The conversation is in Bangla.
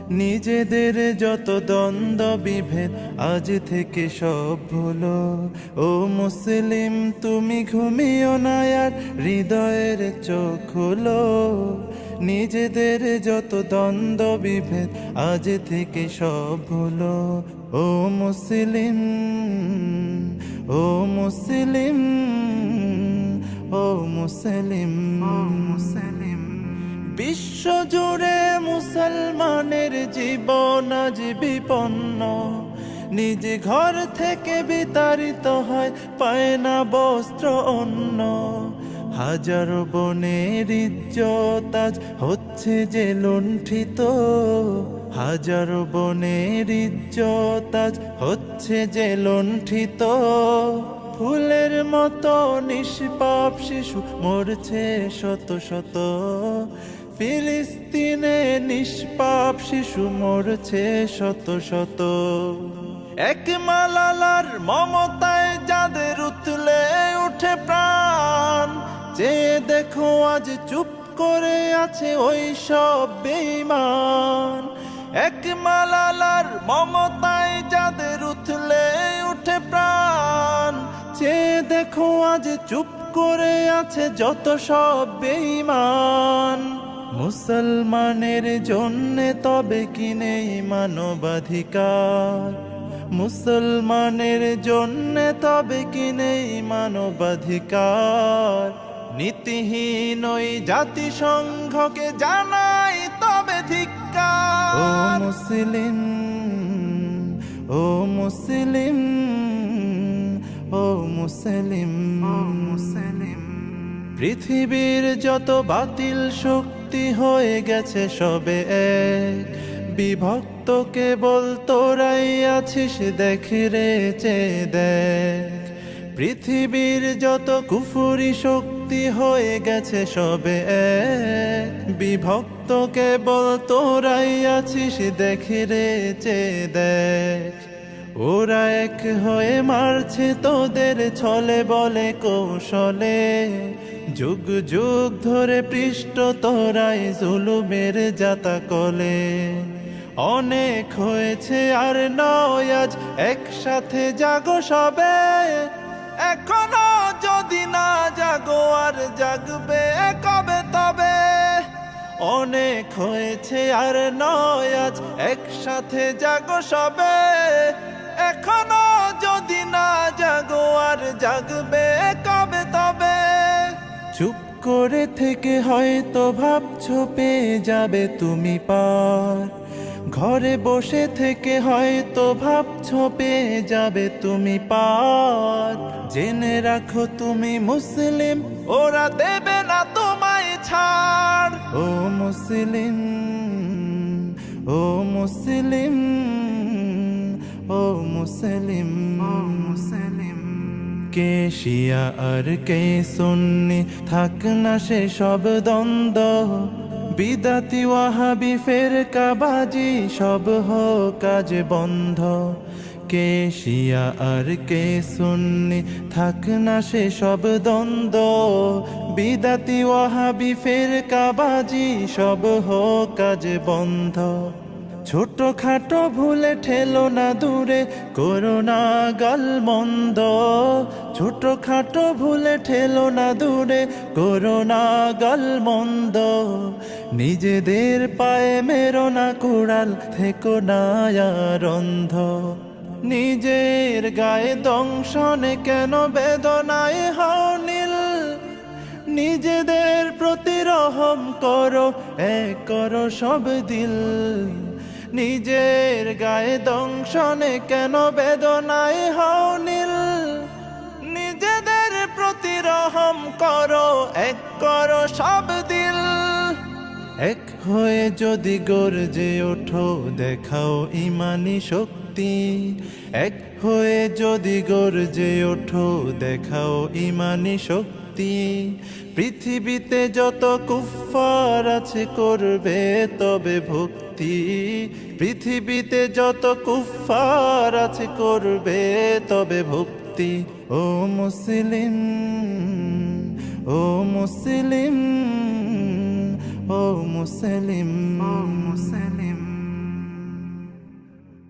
নিজেদের যত দ্বন্দ্ব বিভেদ আজ থেকে সব ভুলো। ও মুসলিম তুমি ঘুমিও না আর হৃদয়ের চোখ খোলো। নিজেদের যত দ্বন্দ্ব বিভেদ আজ থেকে সব ভুলো। ও মুসলিম, ও মুসলিম, ও মুসলিম, মুসলিম। বিশ্ব জুড়ে মুসলমানের জীবন আজ বিপন্ন। নিজ ঘর থেকে বিতাড়িত হয়, পায় না বস্ত্র অন্ন। হাজারো বনের ইজ্জত আজ হচ্ছে যে লুণ্ঠিত। হাজারো বনের ইজ্জত আজ হচ্ছে যে লুণ্ঠিত। ফুলের মতো নিষ্পাপ শিশু মরছে শত শত। ফিলিস্তিনে নিষ্পাপ শিশু মরছে শত শত। এক মালালার মমতায় যাদের উতলে উঠে প্রাণ, যে দেখো আজ চুপ করে আছে ওই সব বেঈমান। এক মালালার মমতায় যাদের উতলে উঠে প্রাণ, যে দেখো আজ চুপ করে আছে যত সব বেঈমান। মুসলমানের জন্যে তবে কি নেই মানবাধিকার? মুসলমানের জন্যে তবে কি নেই মানবাধিকার? নীতিহীন ওই জাতিসংঘকে জানাই তবে ধিক্কার। ও মুসলিম, ও মুসলিম, ও মুসলিম, মুসলিম। পৃথিবীর যত বাতিল শক্তি হয়ে গেছে সবে এক। বিভক্ত কেবল তোরাই আছিস, দেখ রে চেয়ে দেখ। পৃথিবীর যত কুফুরি শক্তি হয়ে গেছে সবে এক। বিভক্ত কেবল তোরাই আছিস, দেখ রে চেয়ে দেখ। ওরা এক হয়ে মারছে তোদের ছলে বলে কৌশলে। যুগ যুগ ধরে পৃষ্ঠ তোরাই জুলুমের জাতা কলে। অনেক হয়েছে আর নয় আজ একসাথে জাগো সবে। এখনো যদি না জাগো আর জাগবে কবে তবে? অনেক হয়েছে আর নয় আজ একসাথে জাগো সবে। এখনো যদি না জাগো আর জাগবে কবে তবে? চুপ করে থেকে হয়তো ভাবছো পেয়ে যাবে তুমি পার। ঘরে বসে থেকে হয়তো ভাবছো পেয়ে যাবে তুমি পার। জেনে রাখো তুমি মুসলিম, ওরা দেবে না তোমায় ছাড়। ও মুসলিম, ও মুসলিম, ও মুসলিম, মুসলিম। কে শিয়া আর কে সুন্নি থাক না সে সব দ্বন্দ্ব। বিদাতি ওয়াহাবি ফেরকাবাজি সব হোক কাজ বন্ধ। কে শিয়া আর কে সুন্নি থাক না সে সব দ্বন্দ্ব। বিদাতি ওয়াহাবি ফেরকাবাজি সব হোক কাজ বন্ধ। ছোট খাটো ভুলে ঠেলো না দূরে, করো না গালমন্দ। ছোট খাটো ভুলে ঠেলো না দূরে, করো না গালমন্দ। নিজেদের পায়ে মেরো না কুড়াল, থেকো না আর অন্ধ। নিজের গায়ে দংশনে কেন বেদনায় হও নীল? নিজেদের প্রতি রহম করো, এক করো সব দিল। নিজের গায়ে দংশনে কেন বেদনায় হও নীল? নিজেদের প্রতি রহম করো, এক করো সব দিল। এক হয়ে যদি গর্জে ওঠো, দেখাও ইমানি শক্তি। এক হয়ে যদি গর্জে ওঠো, দেখাও ইমানি শক্তি। পৃথিবীতে যত কুফফার আছে করবে তবে ভক্তি। পৃথিবীতে যত কুফফার আছে করবে তবে ভক্তি। ও মুসলিম, ও মুসলিম, ও মুসলিম, ও মুসলিম।